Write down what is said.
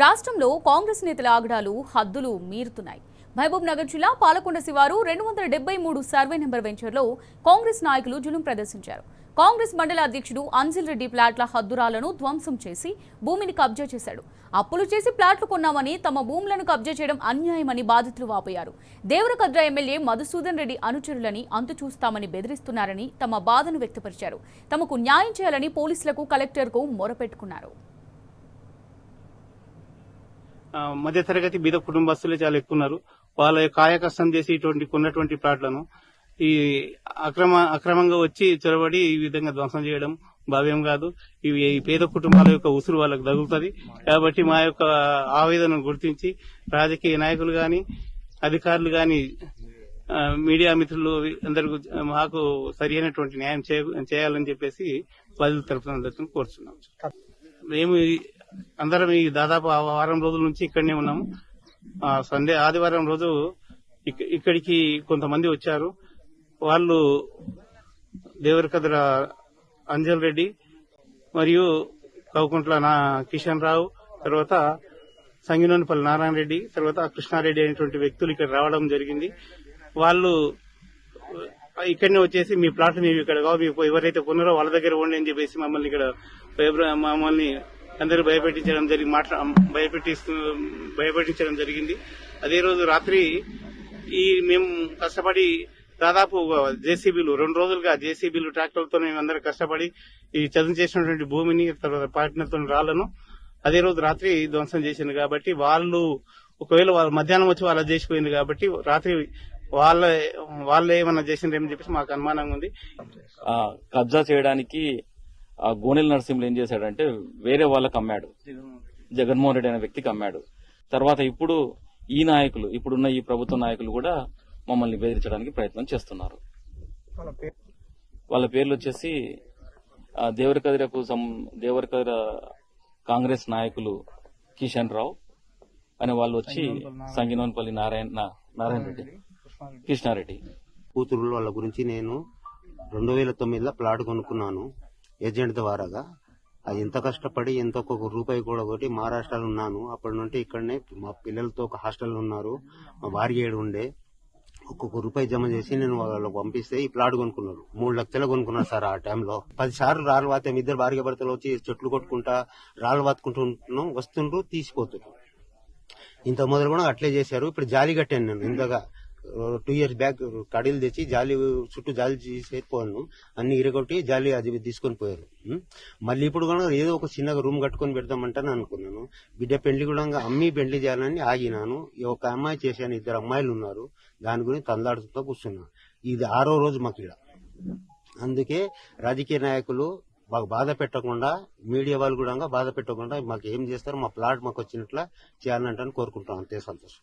రాష్ట్రంలో కాంగ్రెస్ నేతల ఆగడాలు హద్దులు మీరుతున్నాయి. మహబూబ్ నగర్ జిల్లా పాలకొండ శివారు 273 సర్వే నెంబర్ వెంచర్లో కాంగ్రెస్ నాయకులు జులుం ప్రదర్శించారు. కాంగ్రెస్ మండల అధ్యక్షుడు అంజిల్ రెడ్డి ప్లాట్ల హద్దురాలను ధ్వంసం చేసి భూమిని కబ్జా చేశాడు. అప్పులు చేసి ప్లాట్లు కొన్నామని తమ భూములను కబ్జా చేయడం అన్యాయమని బాధితులు వాపోయారు. దేవరకద్ర ఎమ్మెల్యే మధుసూదన్ రెడ్డి అనుచరులని అంతు చూస్తామని బెదిరిస్తున్నారని తమ బాధను వ్యక్తపరిచారు. తమకు న్యాయం చేయాలని పోలీసులకు కలెక్టర్కు మొరపెట్టుకున్నారు. మధ్యతరగతి బీద కుటుంబస్తులే చాలా ఎక్కువ ఉన్నారు. వాళ్ళ కాయకష్టం చేసి ఇటువంటి కొన్నటువంటి ప్లాట్లను ఈ అక్రమంగా వచ్చి చొరబడి ఈ విధంగా ధ్వంసం చేయడం భావ్యం కాదు. ఇవి ఈ పేద కుటుంబాల యొక్క ఉసురు వాళ్ళకు తగులుతుంది. కాబట్టి మా యొక్క ఆవేదనను గుర్తించి రాజకీయ నాయకులు గాని అధికారులు గాని మీడియా మిత్రులు అందరూ మాకు సరి అయినటువంటి న్యాయం చేయాలని చెప్పేసి బాధితుల తరఫున కోరుతున్నాం. మేము అందరం ఈ దాదాపు వారం రోజుల నుంచి ఇక్కడనే ఉన్నాము. ఆదివారం రోజు ఇక్కడికి కొంతమంది వచ్చారు. వాళ్ళు దేవరకద్ర అంజల్ రెడ్డి మరియు కౌకుంట్ల కిషన్ రావు, తర్వాత సంగినోనిపల్లి నారాయణ రెడ్డి, తర్వాత కృష్ణారెడ్డి అనేటువంటి వ్యక్తులు ఇక్కడ రావడం జరిగింది. వాళ్ళు ఇక్కడనే వచ్చేసి మీ ప్లాట్ మేము ఇక్కడ మీకు ఎవరైతే కొన్నారో వాళ్ళ దగ్గర ఉండి అని చెప్పేసి మమ్మల్ని అందరూ భయపెట్టించడం జరిగింది. అదే రోజు రాత్రి మేము కష్టపడి దాదాపు జేసీబీలు 2 రోజులుగా జేసీబీలు ట్రాక్టర్లతో మేము అందరూ కష్టపడి ఈ చదువు చేసినటువంటి భూమిని తర్వాత పాటినతో రాళ్లను అదే రోజు రాత్రి ధ్వంసం చేసింది. కాబట్టి వాళ్ళు ఒకవేళ వాళ్ళు మధ్యాహ్నం వచ్చి వాళ్ళు చేసిపోయింది కాబట్టి రాత్రి వాళ్ళే ఏమన్నా చేసిండ్రేమని చెప్పేసి మాకు అనుమానంగా ఉంది. కబ్జా చేయడానికి గోనెల నరసింహులు ఏం చేశాడంటే వేరే వాళ్ళకి అమ్మాడు, జగన్మోహన్ రెడ్డి అనే వ్యక్తికి అమ్మాడు. తర్వాత ఇప్పుడు ఈ నాయకులు, ఇప్పుడున్న ఈ ప్రభుత్వ నాయకులు కూడా మమ్మల్ని బెదిరించడానికి ప్రయత్నం చేస్తున్నారు. వాళ్ళ పేర్లు వచ్చేసి దేవరకద్ర కాంగ్రెస్ నాయకులు కిషన్ రావు అనే వాళ్ళు వచ్చి సంగినోన్పల్లి నారాయణ రెడ్డి, కృష్ణారెడ్డి కూతురు వాళ్ళ గురించి నేను 2009లో ప్లాట్ కొనుక్కున్నాను ఏజెంట్ ద్వారాగా. అది ఎంత కష్టపడి ఎంత ఒక్కొక్క రూపాయి కూడా ఒకటి మహారాష్ట్రలో ఉన్నాను. అప్పటి నుండి ఇక్కడనే మా పిల్లలతో ఒక హాస్టల్ ఉన్నారు. మా భార్య ఏడు ఉండే ఒక్కొక్క రూపాయి జమ చేసి నేను వాళ్ళకి పంపిస్తే ఈ ప్లాట్ కొనుక్కున్నారు. 3 లక్షలు కొనుక్కున్నారు సార్. ఆ టైంలో 10 సార్లు రాళ్ళు వాతే ఇద్దరు భార్య భర్తలు వచ్చి చెట్లు కొట్టుకుంటా రాళ్ళు వాతుకుంటున్నాం, వస్తుండ్రు తీసిపోతున్నారు. ఇంత మొదలు కూడా అట్లే చేశారు. ఇప్పుడు జాలి కట్టాను నేను. ఇంతగా 2 years బ్యాక్ కడీలు తెచ్చి జాలి చుట్టూ జాలి చేసిపోయాను. అన్ని ఇరగొట్టి జాలి అది తీసుకొని పోయారు. మళ్ళీ ఇప్పుడు కూడా ఏదో ఒక చిన్నగా రూమ్ కట్టుకొని పెడదామంటాను అనుకున్నాను. బిడ్డ పెళ్లి కూడా అమ్మి పెళ్లి చేయాలని ఆగినాను. ఒక అమ్మాయి చేశాను, 2 అమ్మాయిలు ఉన్నారు. దాని గురించి తందాడుతూ కూర్చున్నాను. ఇది 6వ రోజు మాకు ఇక్కడ. అందుకే రాజకీయ నాయకులు మాకు బాధ పెట్టకుండా, మీడియా వాళ్ళు కూడా బాధ పెట్టకుండా మాకు ఏం చేస్తారు, మా ప్లాట్ మాకు వచ్చినట్లా చేయాలంటే కోరుకుంటాం. అంతే సంతోషం.